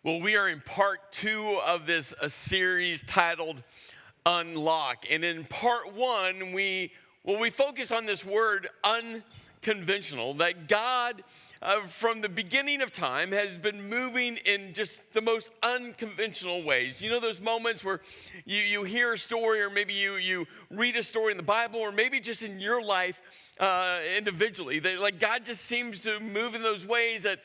Well, we are in part 2 of this series titled Unlock. And in part 1, we focus on this word unconventional, that God, from the beginning of time, has been moving in just the most unconventional ways. You know those moments where you hear a story, or maybe you read a story in the Bible, or maybe just in your life individually, that like God just seems to move in those ways that,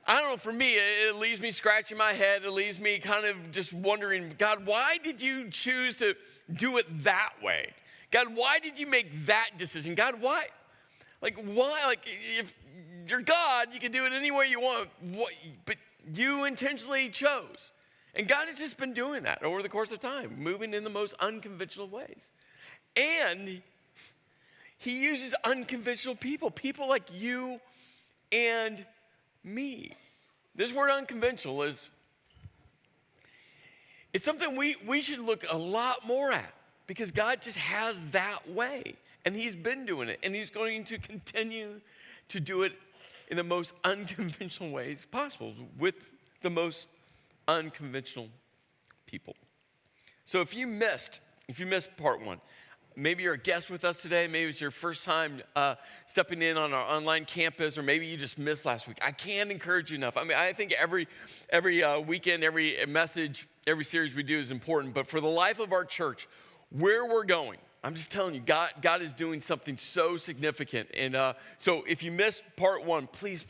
I don't know, for me, it leaves me scratching my head. It leaves me kind of just wondering, God, why did you choose to do it that way? God, why did you make that decision? God, why? Like, why? Like, if you're God, you can do it any way you want, but you intentionally chose. And God has just been doing that over the course of time, moving in the most unconventional ways. And he uses unconventional people like you and me. This word unconventional it's something we should look a lot more at, because God just has that way, and he's been doing it, and he's going to continue to do it in the most unconventional ways possible with the most unconventional people. So if you missed part 1, maybe you're a guest with us today. Maybe it's your first time stepping in on our online campus, or maybe you just missed last week. I can't encourage you enough. I mean, I think every weekend, every message, every series we do is important. But for the life of our church, where we're going, I'm just telling you, God is doing something so significant. And so if you missed part 1, please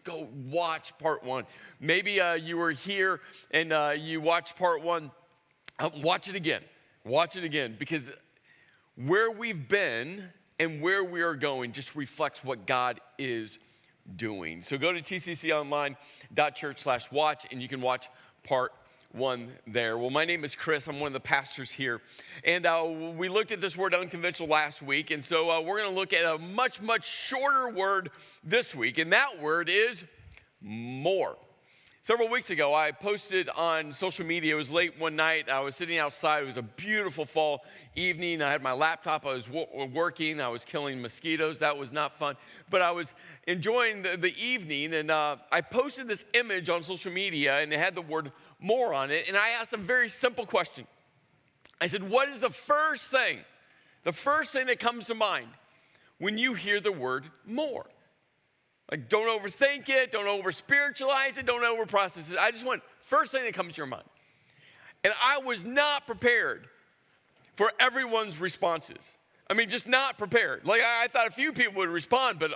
go watch part 1. Maybe you were here and you watched part 1. Watch it again. Watch it again, because where we've been and where we are going just reflects what God is doing. So go to tcconline.church/watch, and you can watch part 1 there. Well, my name is Chris. I'm one of the pastors here. And we looked at this word unconventional last week. And so we're going to look at a much, much shorter word this week. And that word is more. Several weeks ago, I posted on social media. It was late one night. I was sitting outside. It was a beautiful fall evening. I had my laptop. I was working. I was killing mosquitoes. That was not fun. But I was enjoying the evening, and I posted this image on social media, and it had the word more on it. And I asked a very simple question. I said, what is the first thing that comes to mind when you hear the word more? Like, don't overthink it, don't over-spiritualize it, don't over-process it. I just want first thing that comes to your mind. And I was not prepared for everyone's responses. I mean, just not prepared. Like, I thought a few people would respond, but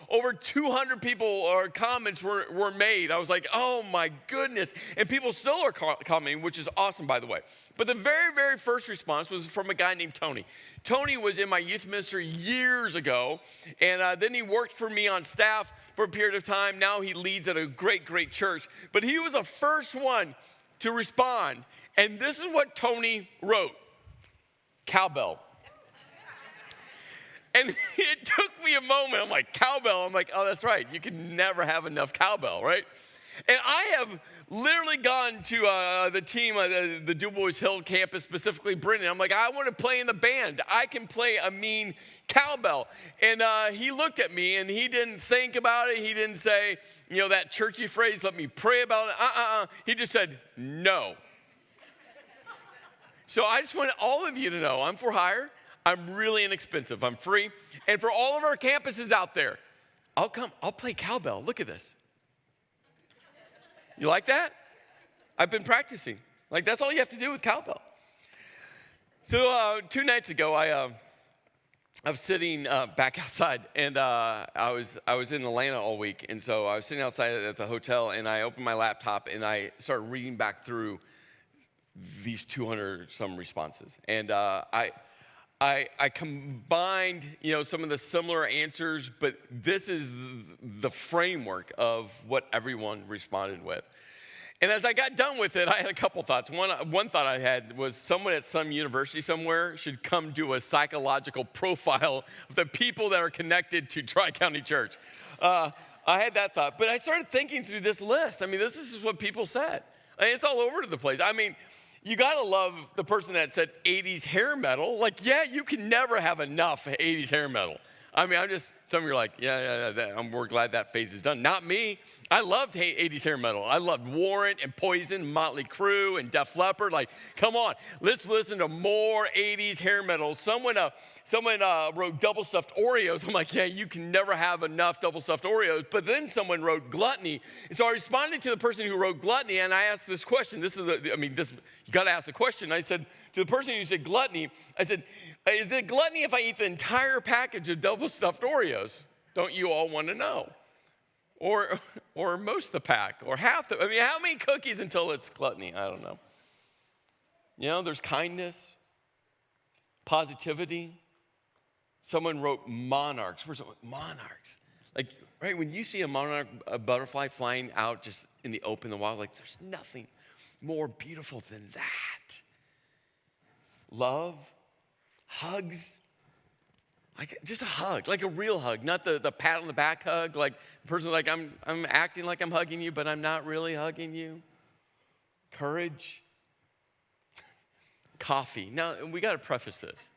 over 200 people or comments were made. I was like, oh my goodness. And people still are commenting, which is awesome, by the way. But the very, very first response was from a guy named Tony. Tony was in my youth ministry years ago, and then he worked for me on staff for a period of time. Now he leads at a great, great church. But he was the first one to respond. And this is what Tony wrote: cowbell. And it took me a moment. I'm like, cowbell? I'm like, oh, that's right. You can never have enough cowbell, right? And I have literally gone to the team, the DuBois Hill campus, specifically Brendan. I'm like, I want to play in the band. I can play a mean cowbell. And he looked at me, and he didn't think about it. He didn't say, that churchy phrase, let me pray about it. He just said, no. So I just want all of you to know, I'm for hire. I'm really inexpensive. I'm free. And for all of our campuses out there, I'll play cowbell. Look at this. You like that? I've been practicing. Like, that's all you have to do with cowbell. So 2 nights ago, I was sitting back outside, and I was in Atlanta all week. And so I was sitting outside at the hotel, and I opened my laptop, and I started reading back through these 200-some responses. And I combined, some of the similar answers, but this is the framework of what everyone responded with. And as I got done with it, I had a couple thoughts. One thought I had was someone at some university somewhere should come do a psychological profile of the people that are connected to Tri-County Church. I had that thought, but I started thinking through this list. I mean, this is what people said. I mean, it's all over the place. I mean, you gotta love the person that said 80s hair metal. Like, yeah, you can never have enough 80s hair metal. I mean, Some of you are like, we're glad that phase is done. Not me. I loved 80s hair metal. I loved Warrant and Poison, Motley Crue and Def Leppard. Like, come on, let's listen to more 80s hair metal. Someone wrote double stuffed Oreos. I'm like, yeah, you can never have enough double stuffed Oreos. But then someone wrote gluttony. And so I responded to the person who wrote gluttony, and I asked this question. You got to ask the question. I said to the person who said gluttony, I said, is it gluttony if I eat the entire package of double stuffed Oreos? Don't you all want to know? Or most of the pack, or half the, how many cookies until it's gluttony? I don't know. There's kindness, positivity. Someone wrote monarchs. Where's monarchs? Like, right, when you see a butterfly flying out just in the open, the wild, like, there's nothing more beautiful than that. Love, hugs, like just a hug, like a real hug, not the pat on the back hug, like the person like, I'm acting like I'm hugging you, but I'm not really hugging you. Courage, coffee. Now, we got to preface this.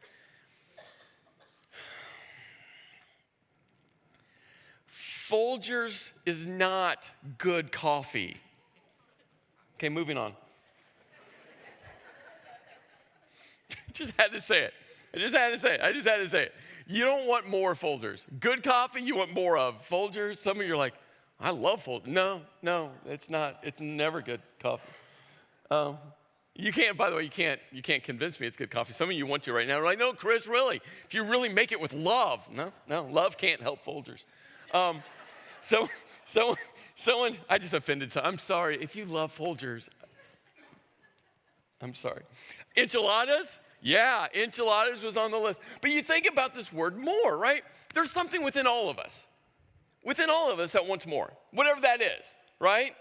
Folgers is not good coffee. Okay, moving on. Just had to say it. I just had to say it. You don't want more Folgers. Good coffee, you want more of. Folgers, some of you are like, I love Folgers. No, it's not. It's never good coffee. You can't, by the way, you can't convince me it's good coffee. Some of you want to right now. You're like, no, Chris, really? If you really make it with love. No, love can't help Folgers. Someone, I just offended someone. I'm sorry. If you love Folgers, I'm sorry. Enchiladas? Yeah, enchiladas was on the list. But you think about this word more, right? There's something within all of us that wants more, whatever that is, right?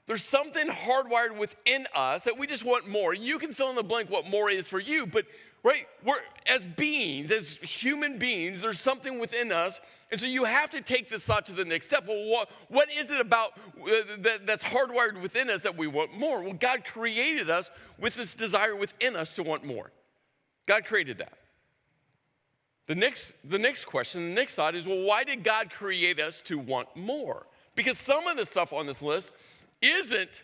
There's something hardwired within us that we just want more. You can fill in the blank what more is for you, but right, as human beings, there's something within us, and so you have to take this thought to the next step. Well, what is it about that's hardwired within us that we want more? Well, God created us with this desire within us to want more. God created that. The next question, the next thought is, well, why did God create us to want more? Because some of the stuff on this list isn't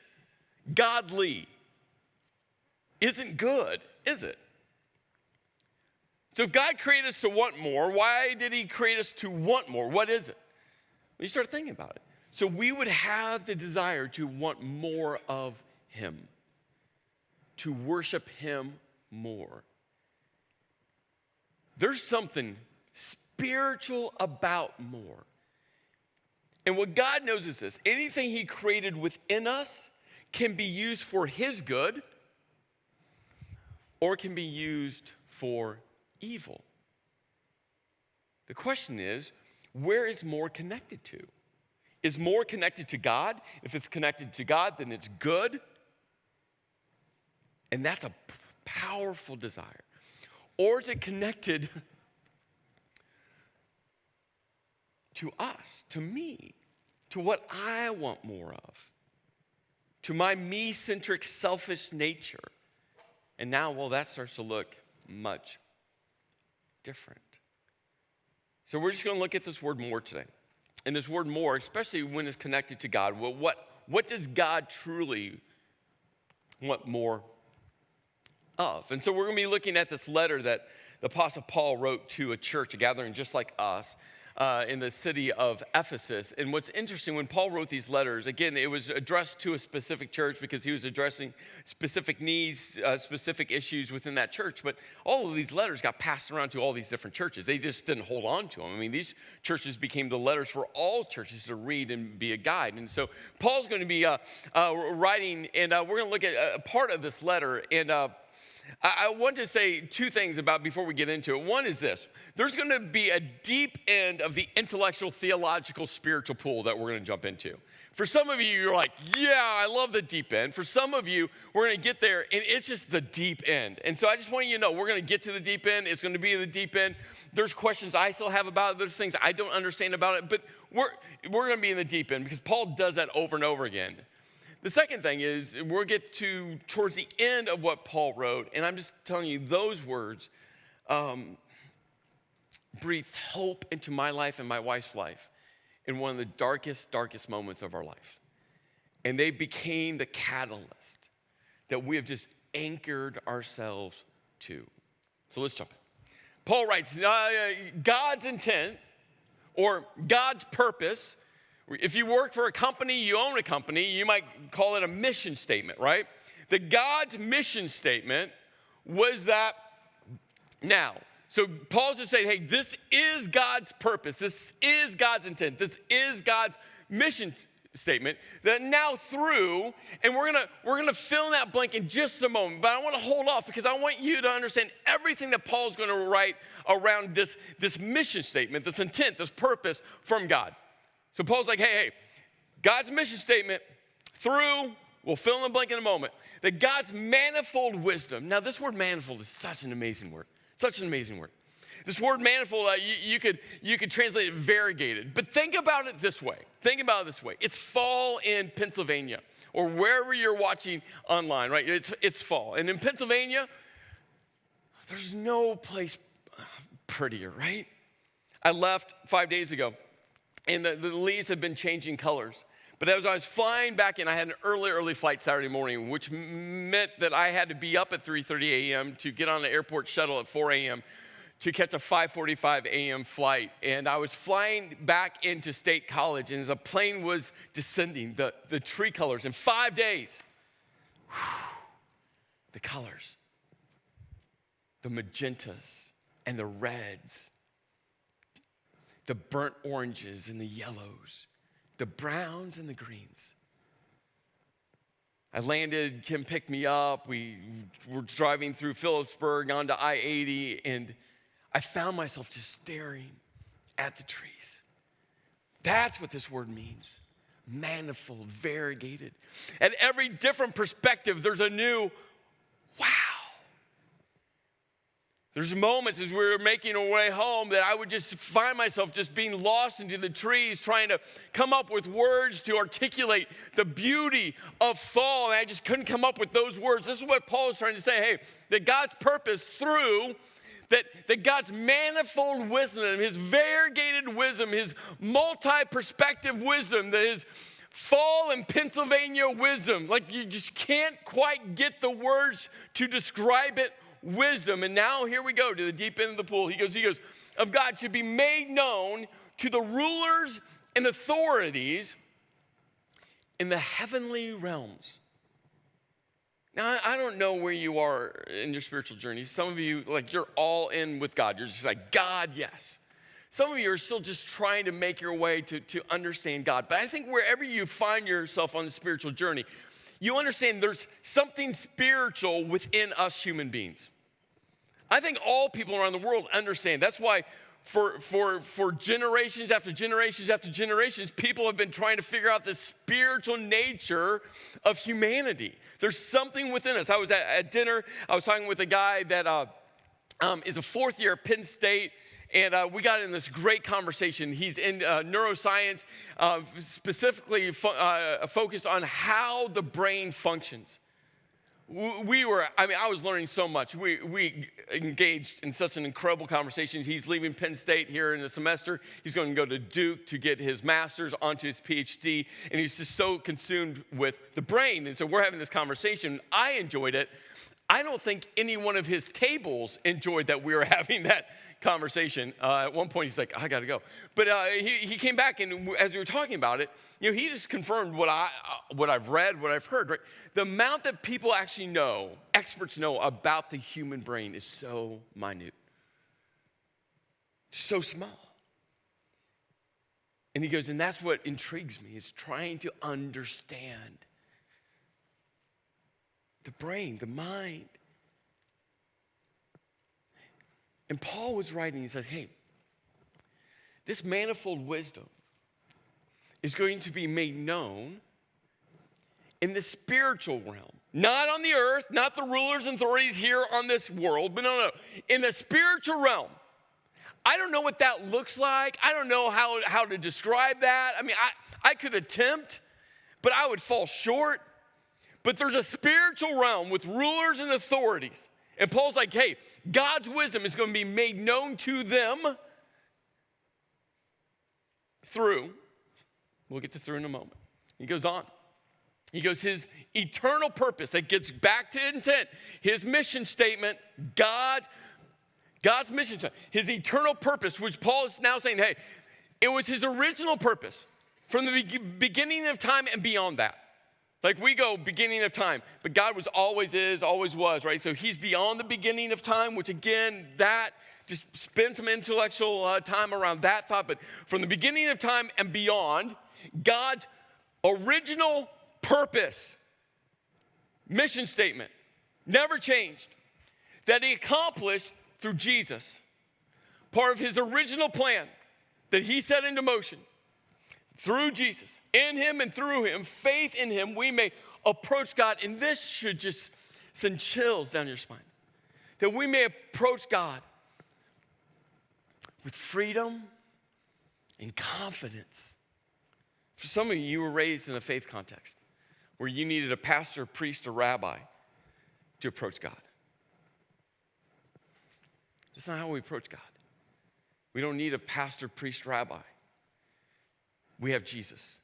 godly, isn't good, is it? So if God created us to want more, why did he create us to want more? What is it? Well, you start thinking about it. So we would have the desire to want more of him, to worship him more. There's something spiritual about more. And what God knows is this: anything he created within us can be used for his good or can be used for evil. The question is, where is more connected to? Is more connected to God? If it's connected to God, then it's good. And that's a powerful desire. Or is it connected to us, to me, to what I want more of, to my me-centric, selfish nature? And now, well, that starts to look much different. So we're just going to look at this word more today. And this word more, especially when it's connected to God, well, what does God truly want more of? And so we're going to be looking at this letter that the Apostle Paul wrote to a church, a gathering just like us, in the city of Ephesus. And what's interesting, when Paul wrote these letters, again, it was addressed to a specific church because he was addressing specific needs, specific issues within that church. But all of these letters got passed around to all these different churches. They just didn't hold on to them. I mean, these churches became the letters for all churches to read and be a guide. And so Paul's going to be writing, and we're going to look at a part of this letter. And I want to say two things about before we get into it. One is this: there's going to be a deep end of the intellectual, theological, spiritual pool that we're going to jump into. For some of you, you're like, yeah, I love the deep end. For some of you, we're going to get there, and it's just the deep end. And so I just want you to know, we're going to get to the deep end. It's going to be the deep end. There's questions I still have about it. There's things I don't understand about it. But we're going to be in the deep end because Paul does that over and over again. The second thing is we'll get towards the end of what Paul wrote, and I'm just telling you those words breathed hope into my life and my wife's life in one of the darkest moments of our life. And they became the catalyst that we have just anchored ourselves to. So let's jump in. Paul writes, God's intent or God's purpose. If you work for a company, you own a company, you might call it a mission statement, right? The God's mission statement was that now. So Paul's just saying, hey, this is God's purpose. This is God's intent. This is God's mission statement that now through, and we're gonna fill in that blank in just a moment, but I want to hold off because I want you to understand everything that Paul's going to write around this mission statement, this intent, this purpose from God. So Paul's like, hey, God's mission statement through, we'll fill in the blank in a moment, that God's manifold wisdom. Now this word manifold is such an amazing word. Such an amazing word. This word manifold, you could translate it variegated. But think about it this way. It's fall in Pennsylvania or wherever you're watching online, right? It's fall. And in Pennsylvania, there's no place prettier, right? I left 5 days ago, and the leaves have been changing colors. But as I was flying back in, I had an early flight Saturday morning, which meant that I had to be up at 3:30 a.m. to get on the airport shuttle at 4 a.m. to catch a 5:45 a.m. flight. And I was flying back into State College, and as the plane was descending, the tree colors in 5 days, the colors, the magentas and the reds, the burnt oranges and the yellows, the browns and the greens. I landed, Kim picked me up, we were driving through Phillipsburg onto I-80, and I found myself just staring at the trees. That's what this word means. Manifold, variegated. At every different perspective, there's a new wow. There's moments as we were making our way home that I would just find myself just being lost into the trees, trying to come up with words to articulate the beauty of fall, and I just couldn't come up with those words. This is what Paul is trying to say, hey, that God's purpose through, that God's manifold wisdom, his variegated wisdom, his multi-perspective wisdom, that his fall in Pennsylvania wisdom, like you just can't quite get the words to describe it, wisdom. And now here we go to the deep end of the pool. He goes, of God should be made known to the rulers and authorities in the heavenly realms. Now, I don't know where you are in your spiritual journey. Some of you, like, you're all in with God. You're just like, God, yes. Some of you are still just trying to make your way to understand God. But I think wherever you find yourself on the spiritual journey, you understand there's something spiritual within us human beings. I think all people around the world understand. That's why for generations after generations after generations, people have been trying to figure out the spiritual nature of humanity. There's something within us. I was at dinner. I was talking with a guy that is a fourth year at Penn State. And we got in this great conversation. He's in neuroscience, specifically focused on how the brain functions. I was learning so much. We engaged in such an incredible conversation. He's leaving Penn State here in the semester. He's going to go to Duke to get his master's onto his PhD. And he's just so consumed with the brain. And so we're having this conversation. I enjoyed it. I don't think any one of his tables enjoyed that we were having that conversation. At one point, he's like, I got to go. But he came back, and as we were talking about it, he just confirmed what I've read, what I've heard. Right? The amount that people actually know, experts know about the human brain is so minute, so small. And he goes, and that's what intrigues me, is trying to understand the brain, the mind. And Paul was writing, he said, hey, this manifold wisdom is going to be made known in the spiritual realm. Not on the earth, not the rulers and authorities here on this world, but no. In the spiritual realm. I don't know what that looks like. I don't know how to describe that. I mean, I could attempt, but I would fall short. But there's a spiritual realm with rulers and authorities. And Paul's like, hey, God's wisdom is going to be made known to them through, we'll get to through in a moment. He goes on. He goes, his eternal purpose, it gets back to intent. His mission statement, God's mission statement, his eternal purpose, which Paul is now saying, hey, it was his original purpose from the beginning of time and beyond that. Like we go beginning of time, but God was always is, always was, right? So he's beyond the beginning of time, which again, that, just spend some intellectual time around that thought. But from the beginning of time and beyond, God's original purpose, mission statement, never changed, that he accomplished through Jesus. Part of his original plan that he set into motion. Through Jesus, in him and through him, faith in him, we may approach God. And this should just send chills down your spine. That we may approach God with freedom and confidence. For some of you, you were raised in a faith context where you needed a pastor, priest, or rabbi to approach God. That's not how we approach God. We don't need a pastor, priest, rabbi. We have Jesus.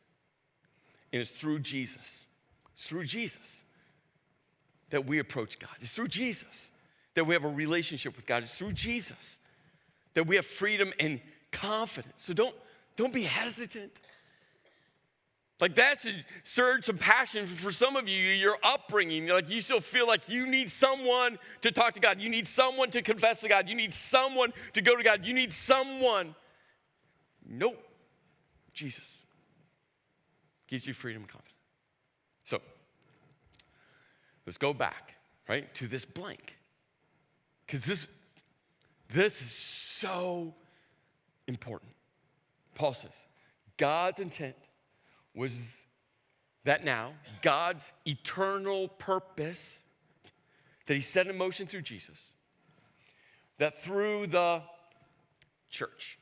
And it's through Jesus. It's through Jesus that we approach God. It's through Jesus that we have a relationship with God. It's through Jesus that we have freedom and confidence. So don't be hesitant. Like that's a surge some passion for some of you, your upbringing. Like you still feel like you need someone to talk to God. You need someone to confess to God. You need someone to go to God. You need someone. Nope. Jesus gives you freedom and confidence. So let's go back, right, to this blank. Because this is so important. Paul says, God's intent was that now, God's eternal purpose that he set in motion through Jesus, that through the church,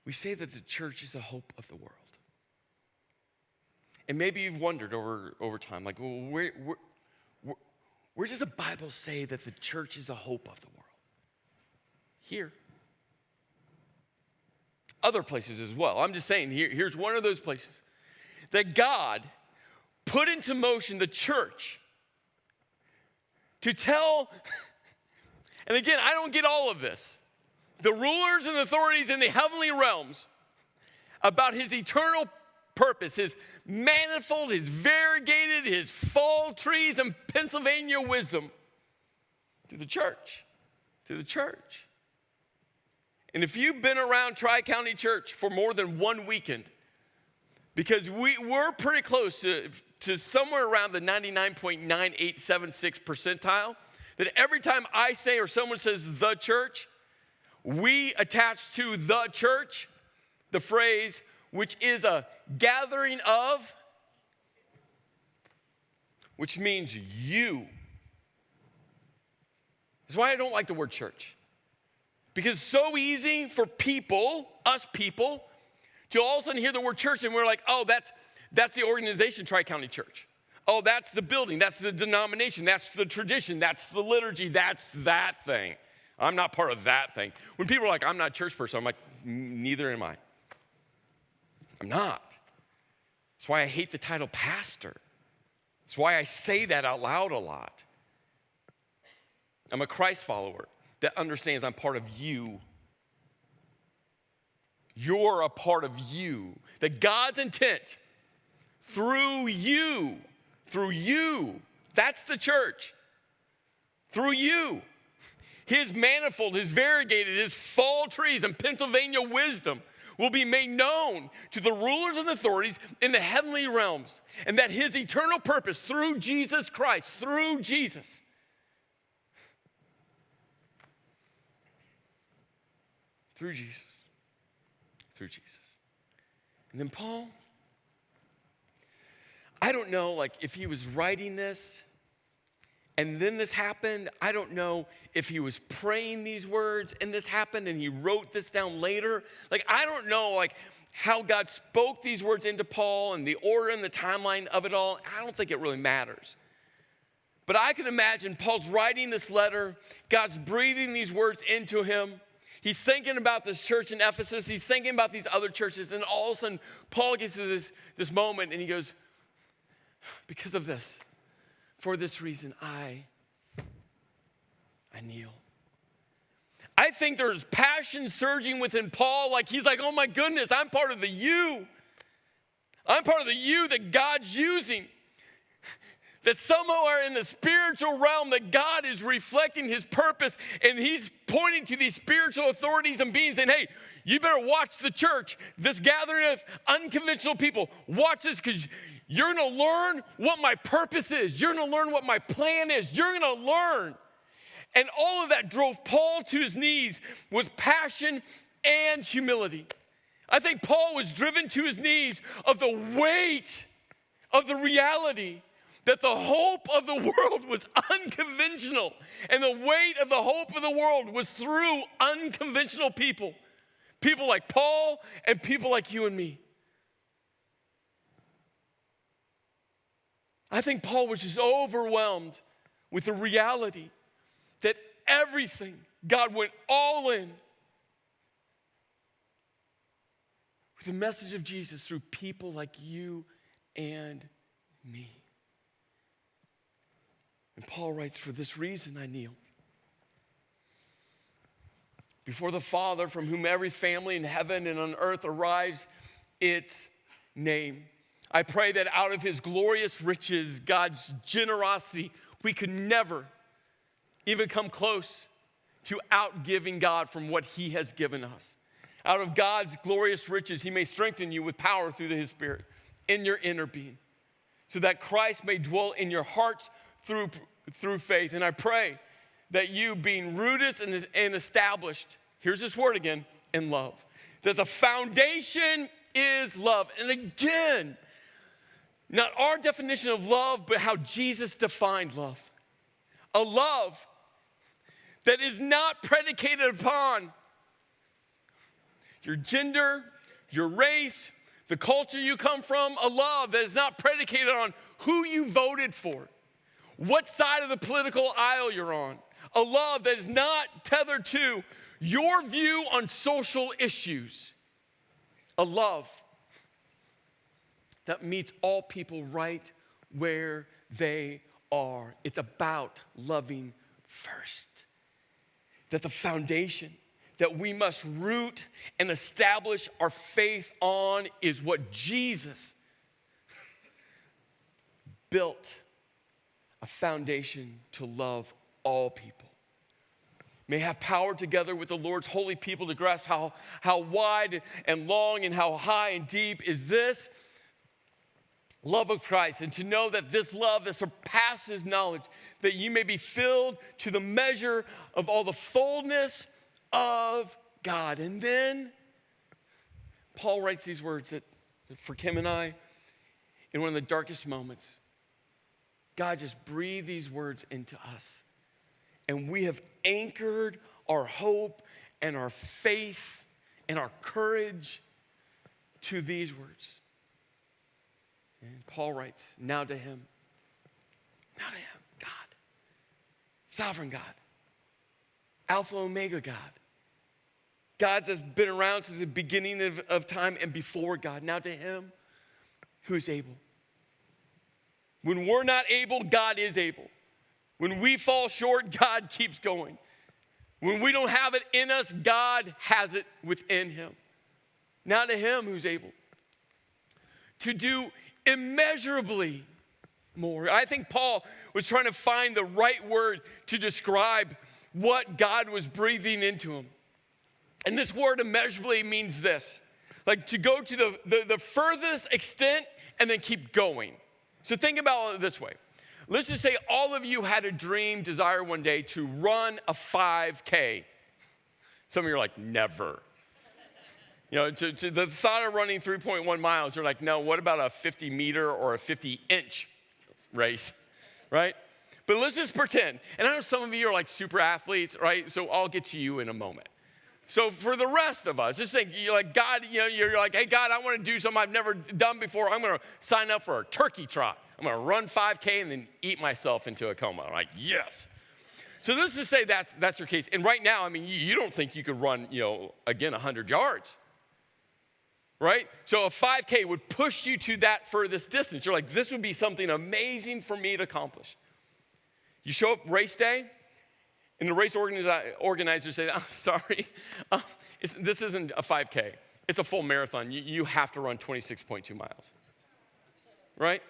we say that the church is the hope of the world. And maybe you've wondered over time, like, well, where does the Bible say that the church is the hope of the world? Here. Other places as well. I'm just saying, here's one of those places. That God put into motion the church to tell, and again, I don't get all of this, the rulers and authorities in the heavenly realms about his eternal purpose, his manifold, his variegated, his fall trees and Pennsylvania wisdom to the church. And if you've been around Tri-County Church for more than one weekend, because we're pretty close to somewhere around the 99.9876 percentile, that every time I say or someone says the church, we attach to the church the phrase, which is a gathering of, which means you. That's why I don't like the word church. Because it's so easy for people, us people, to all of a sudden hear the word church and we're like, oh, that's the organization, Tri-County Church. Oh, that's the building, that's the denomination, that's the tradition, that's the liturgy, that's that thing. I'm not part of that thing. When people are like, I'm not a church person, I'm like, neither am I. I'm not. That's why I hate the title pastor. That's why I say that out loud a lot. I'm a Christ follower that understands I'm part of you. You're a part of you. That God's intent through you, that's the church. Through you. His manifold, his variegated, his fall trees and Pennsylvania wisdom will be made known to the rulers and authorities in the heavenly realms. And that his eternal purpose through Jesus Christ, through Jesus, And then Paul, I don't know, like if he was writing this And then this happened. I don't know if he was praying these words and this happened and he wrote this down later. Like, I don't know, like, how God spoke these words into Paul and the order and the timeline of it all. I don't think it really matters. But I can imagine Paul's writing this letter. God's breathing these words into him. He's thinking about this church in Ephesus. He's thinking about these other churches. And all of a sudden, Paul gets to this moment and he goes, because of this, for this reason, I kneel. I think there's passion surging within Paul. Like he's like, oh my goodness, I'm part of the you. I'm part of the you that God's using. That somewhere in the spiritual realm that God is reflecting his purpose and he's pointing to these spiritual authorities and beings saying, hey, you better watch the church, this gathering of unconventional people. Watch this because you're going to learn what my purpose is. You're going to learn what my plan is. You're going to learn. And all of that drove Paul to his knees with passion and humility. I think Paul was driven to his knees of the weight of the reality that the hope of the world was unconventional. And the weight of the hope of the world was through unconventional people. People like Paul and people like you and me. I think Paul was just overwhelmed with the reality that everything, God went all in with the message of Jesus through people like you and me. And Paul writes, for this reason I kneel before the Father, from whom every family in heaven and on earth arrives its name. I pray that out of his glorious riches, God's generosity, we could never even come close to outgiving God from what he has given us. Out of God's glorious riches, he may strengthen you with power through his Spirit in your inner being, so that Christ may dwell in your hearts through faith. And I pray that you, being rooted and established, here's this word again, in love, that the foundation is love. And again, not our definition of love, but how Jesus defined love. A love that is not predicated upon your gender, your race, the culture you come from. A love that is not predicated on who you voted for, what side of the political aisle you're on. A love that is not tethered to your view on social issues. A love that meets all people right where they are. It's about loving first. That the foundation that we must root and establish our faith on is what Jesus built, a foundation to love all people. May have power together with the Lord's holy people to grasp how wide and long and how high and deep is this love of Christ, and to know that this love that surpasses knowledge, that you may be filled to the measure of all the fullness of God. And then Paul writes these words that for Kim and I, in one of the darkest moments, God just breathed these words into us. And we have anchored our hope and our faith and our courage to these words. And Paul writes, now to him, God, sovereign God, Alpha Omega God, God that's been around since the beginning of time and before God, now to him who is able. When we're not able, God is able. When we fall short, God keeps going. When we don't have it in us, God has it within him. Now to him who's able to do immeasurably more. I think Paul was trying to find the right word to describe what God was breathing into him. And this word immeasurably means this, like to go to the furthest extent and then keep going. So think about it this way. Let's just say all of you had a dream, desire one day to run a 5K. Some of you are like, never. You know, to the thought of running 3.1 miles, you're like, no, what about a 50-meter or a 50-inch race, right? But let's just pretend. And I know some of you are like super athletes, right? So I'll get to you in a moment. So for the rest of us, just think, you're like, God, you're like, hey, God, I want to do something I've never done before. I'm going to sign up for a turkey trot. I'm going to run 5K and then eat myself into a coma. I'm like, yes. So let's just say that's your case. And right now, I mean, you don't think you could run, again, 100 yards, right? So a 5K would push you to that furthest distance. You're like, this would be something amazing for me to accomplish. You show up race day, and the race organizer says, "I'm sorry, this isn't a 5K. It's a full marathon. You have to run 26.2 miles." Right?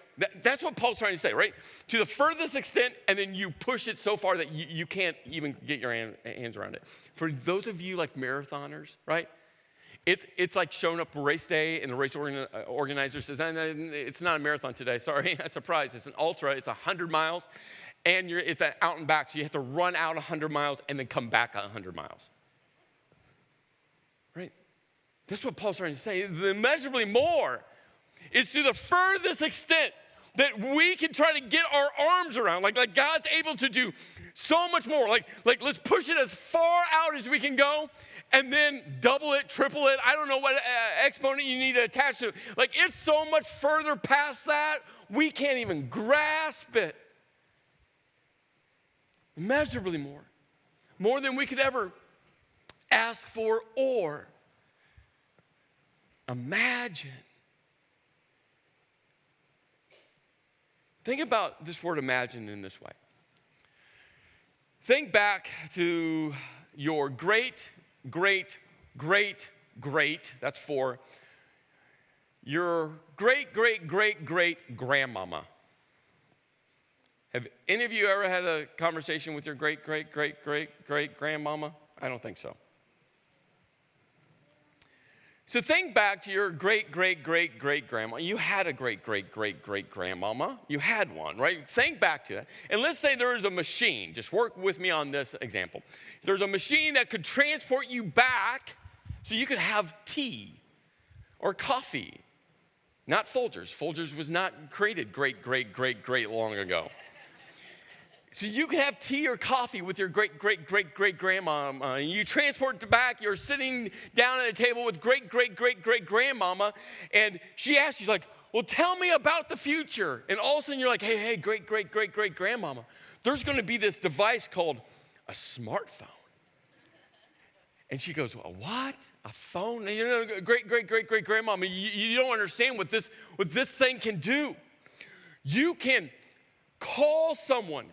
That's what Paul's trying to say, right? To the furthest extent, and then you push it so far that you can't even get your hands around it. For those of you like marathoners, right? It's like showing up race day, and the race organizer says, "It's not a marathon today. Sorry, a surprise. It's an ultra. It's 100 miles." And it's an out and back, so you have to run out 100 miles and then come back 100 miles. Right? That's what Paul's trying to say. The immeasurably more is to the furthest extent that we can try to get our arms around. Like God's able to do so much more. Like let's push it as far out as we can go and then double it, triple it. I don't know what exponent you need to attach to it. Like it's so much further past that, we can't even grasp it. Immeasurably more than we could ever ask for or imagine. Think about this word imagine in this way. Think back to your great, that's four, your great grandmama. Have any of you ever had a conversation with your great grandmama? I don't think so. So think back to your great grandma. You had a great grandmama. You had one, right? Think back to that. And let's say there is a machine. Just work with me on this example. There's a machine that could transport you back so you could have tea or coffee. Not Folgers. Folgers was not created great long ago. So you can have tea or coffee with your great grandmama. And you transport it back. You're sitting down at a table with great grandmama, and she asks you, like, well, tell me about the future. And all of a sudden you're like, hey, great grandmama. There's going to be this device called a smartphone. And she goes, well, what? A phone? Great grandmama, you don't understand what this thing can do. You can call someone,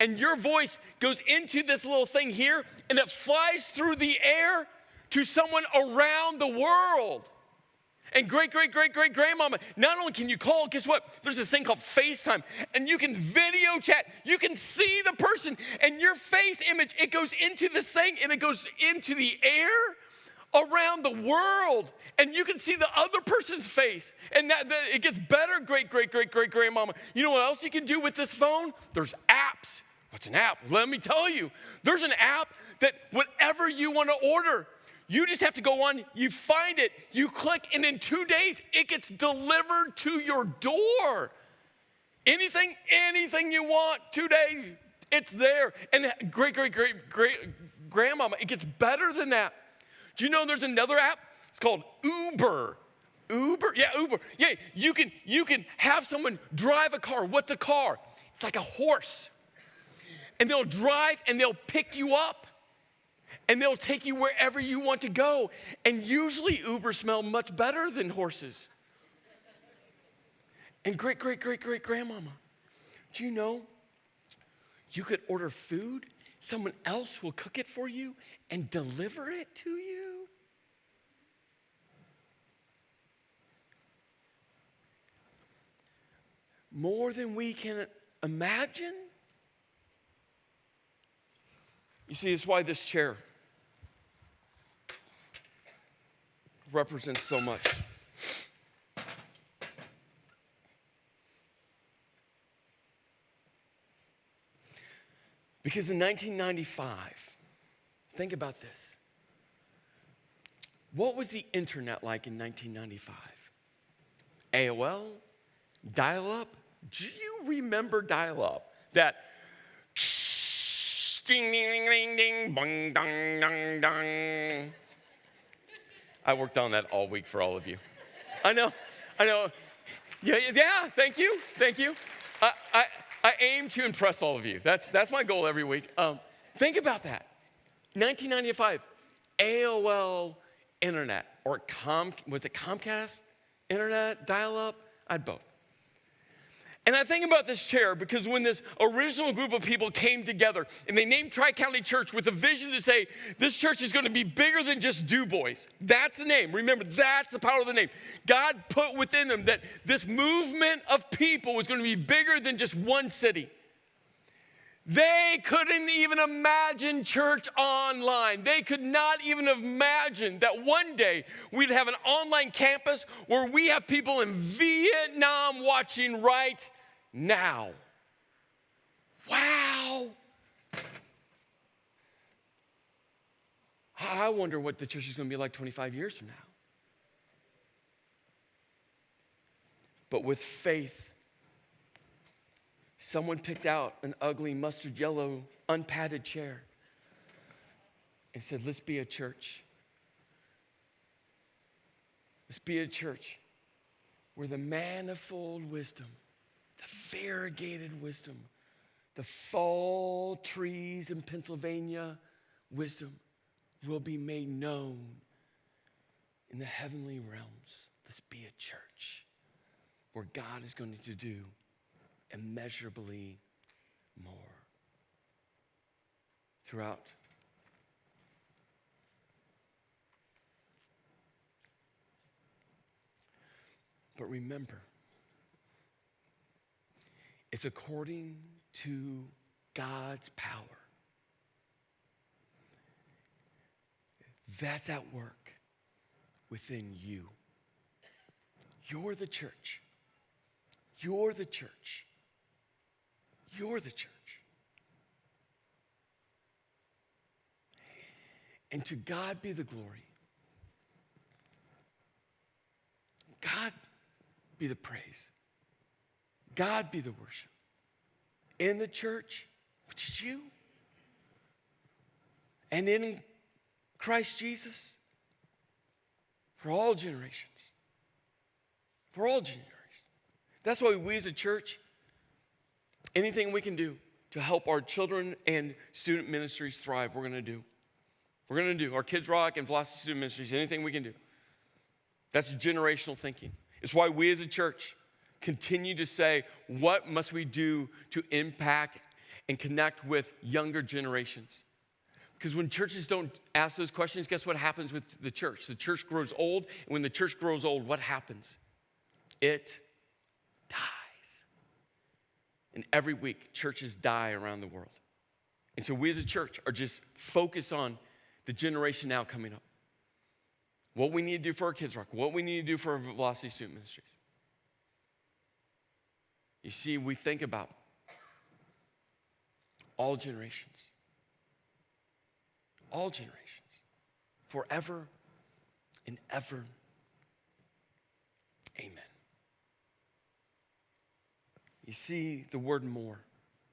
and your voice goes into this little thing here, and it flies through the air to someone around the world. And great grandmama, not only can you call, guess what? There's this thing called FaceTime, and you can video chat. You can see the person, and your face image, it goes into this thing, and it goes into the air around the world, and you can see the other person's face, and it gets better, great grandmama. You know what else you can do with this phone? There's apps. What's an app? Let me tell you. There's an app that whatever you want to order, you just have to go on, you find it, you click, and in 2 days, it gets delivered to your door. Anything you want, 2 days, it's there. And great grandmama, it gets better than that. Do you know there's another app? It's called Uber. Uber? Yeah, you can have someone drive a car. What's a car? It's like a horse. And they'll drive and they'll pick you up. And they'll take you wherever you want to go. And usually Uber smell much better than horses. And great grandmama, do you know you could order food, someone else will cook it for you and deliver it to you? More than we can imagine? You see, it's why this chair represents so much. Because in 1995, think about this. What was the internet like in 1995? AOL? Dial-up? Do you remember dial-up? That ding, ding, ding, ding, bong, dong, dong, dong. I worked on that all week for all of you. I know. Yeah, thank you. I aim to impress all of you. That's my goal every week. Think about that. 1995, AOL Internet, or was it Comcast Internet, dial-up? I had both. And I think about this chair because when this original group of people came together and they named Tri-County Church with a vision to say, this church is going to be bigger than just Du Bois. That's the name. Remember, that's the power of the name. God put within them that this movement of people was going to be bigger than just one city. They couldn't even imagine church online. They could not even imagine that one day we'd have an online campus where we have people in Vietnam watching right now. Wow. I wonder what the church is going to be like 25 years from now. But with faith, someone picked out an ugly mustard yellow, unpadded chair and said, let's be a church. Let's be a church where the manifold wisdom, the variegated wisdom, the fall trees in Pennsylvania wisdom will be made known in the heavenly realms. Let's be a church where God is going to do immeasurably more throughout. But remember, it's according to God's power. That's at work within you. You're the church. You're the church. You're the church. And to God be the glory. God be the praise. God be the worship. In the church, which is you. And in Christ Jesus, for all generations. For all generations. That's why we as a church, anything we can do to help our children and student ministries thrive, we're going to do. We're going to do. Our Kids Rock and Velocity Student Ministries, anything we can do. That's generational thinking. It's why we as a church continue to say, what must we do to impact and connect with younger generations? Because when churches don't ask those questions, guess what happens with the church? The church grows old, and when the church grows old, what happens? It dies. And every week, churches die around the world. And so we as a church are just focused on the generation now coming up. What we need to do for our Kids Rock, what we need to do for our Velocity Student Ministries. You see, we think about all generations. All generations. Forever and ever. Amen. You see, the word more,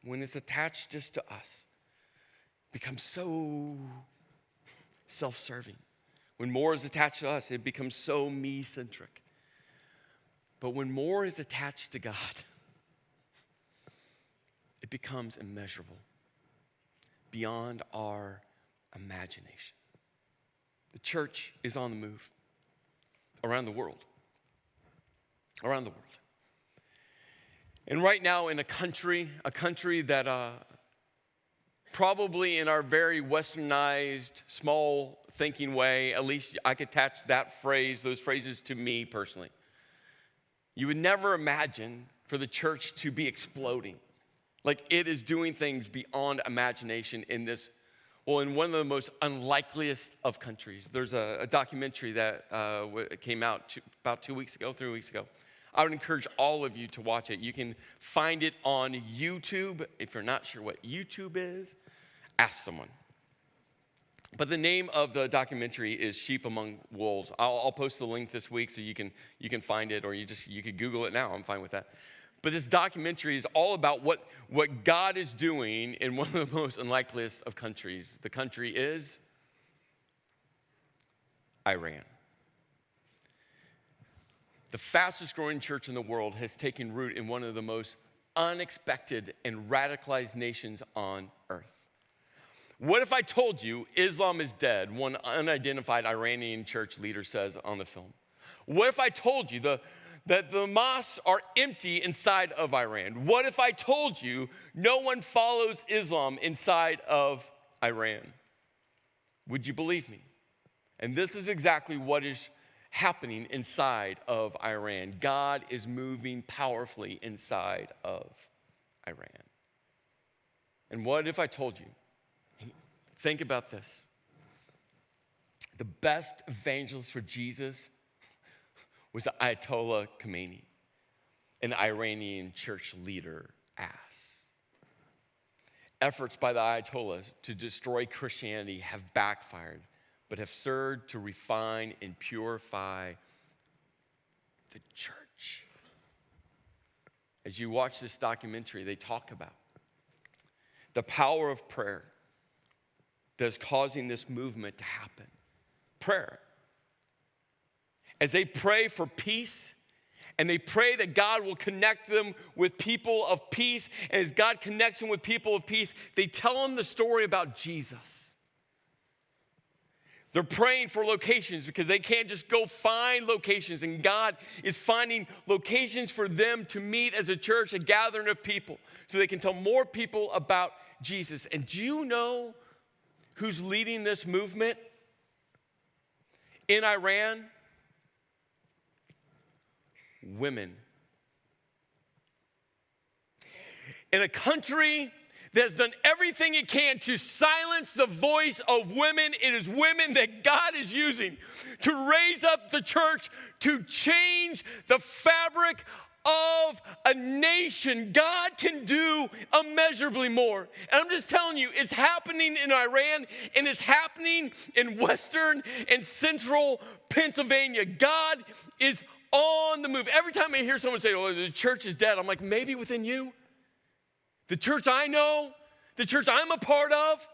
when it's attached just to us, becomes so self-serving. When more is attached to us, it becomes so me-centric. But when more is attached to God, it becomes immeasurable, beyond our imagination. The church is on the move around the world. Around the world. And right now in a country that probably in our very westernized, small thinking way, at least I could attach those phrases to me personally. You would never imagine for the church to be exploding. Like it is doing things beyond imagination in in one of the most unlikeliest of countries. There's a documentary that came out about 3 weeks ago. I would encourage all of you to watch it. You can find it on YouTube. If you're not sure what YouTube is, ask someone. But the name of the documentary is Sheep Among Wolves. I'll post the link this week so you can find it, or you could Google it now. I'm fine with that. But this documentary is all about what God is doing in one of the most unlikeliest of countries. The country is Iran. The fastest growing church in the world has taken root in one of the most unexpected and radicalized nations on earth. What if I told you Islam is dead, one unidentified Iranian church leader says on the film? What if I told you that the mosques are empty inside of Iran? What if I told you no one follows Islam inside of Iran? Would you believe me? And this is exactly what is happening inside of Iran. God is moving powerfully inside of Iran. And what if I told you, think about this, the best evangelist for Jesus was Ayatollah Khomeini, an Iranian church leader ass. Efforts by the Ayatollahs to destroy Christianity have backfired, but have served to refine and purify the church. As you watch this documentary, they talk about the power of prayer that is causing this movement to happen. Prayer. As they pray for peace, and they pray that God will connect them with people of peace, and as God connects them with people of peace, they tell them the story about Jesus. They're praying for locations because they can't just go find locations, and God is finding locations for them to meet as a church, a gathering of people, so they can tell more people about Jesus. And do you know who's leading this movement in Iran? Women. In a country that has done everything it can to silence the voice of women, it is women that God is using to raise up the church, to change the fabric of a nation. God can do immeasurably more. And I'm just telling you, it's happening in Iran, and it's happening in western and central Pennsylvania. God is on the move. Every time I hear someone say, oh, the church is dead, I'm like, maybe within you. The church I know, the church I'm a part of,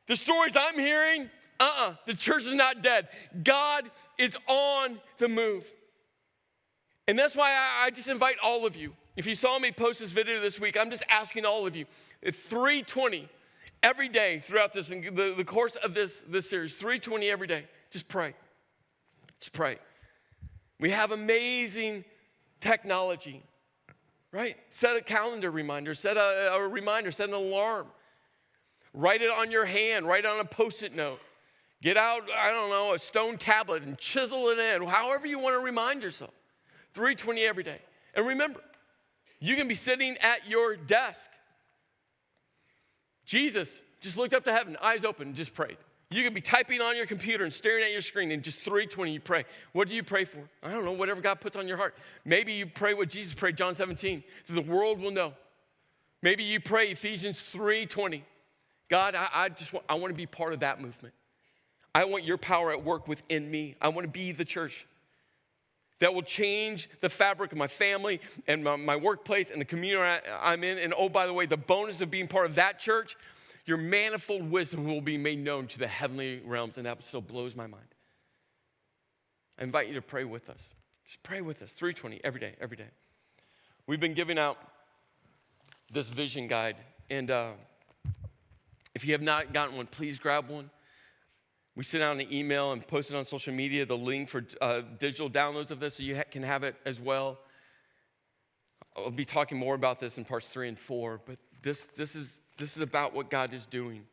the stories I'm hearing, the church is not dead. God is on the move. And that's why I just invite all of you. If you saw me post this video this week, I'm just asking all of you, at 3:20 every day throughout this, the course of this series, 3:20 every day, just pray. Just pray. We have amazing technology. Right? Set a calendar reminder, set a reminder, set an alarm. Write it on your hand, write it on a Post-it note. Get out, a stone tablet and chisel it in, however you want to remind yourself. 3:20 every day. And remember, you can be sitting at your desk. Jesus just looked up to heaven, eyes open, and just prayed. You could be typing on your computer and staring at your screen, and just 3:20 you pray. What do you pray for? I don't know, whatever God puts on your heart. Maybe you pray what Jesus prayed, John 17, that the world will know. Maybe you pray Ephesians 3:20. God, I want to be part of that movement. I want your power at work within me. I want to be the church that will change the fabric of my family and my workplace and the community I'm in. And oh, by the way, the bonus of being part of that church, your manifold wisdom will be made known to the heavenly realms, and that still blows my mind. I invite you to pray with us. Just pray with us, 3:20 every day, every day. We've been giving out this vision guide, and if you have not gotten one, please grab one. We sent out an email and posted on social media the link for digital downloads of this, so you can have it as well. I'll be talking more about this in parts 3 and 4, but this is about what God is doing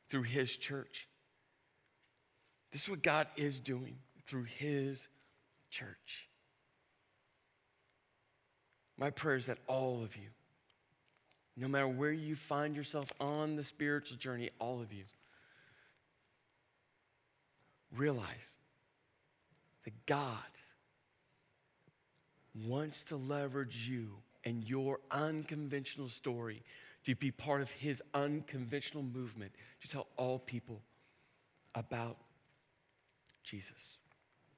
through his church. This is what God is doing through his church. My prayer is that all of you, no matter where you find yourself on the spiritual journey, all of you, realize that God wants to leverage you and your unconventional story to be part of his unconventional movement to tell all people about Jesus.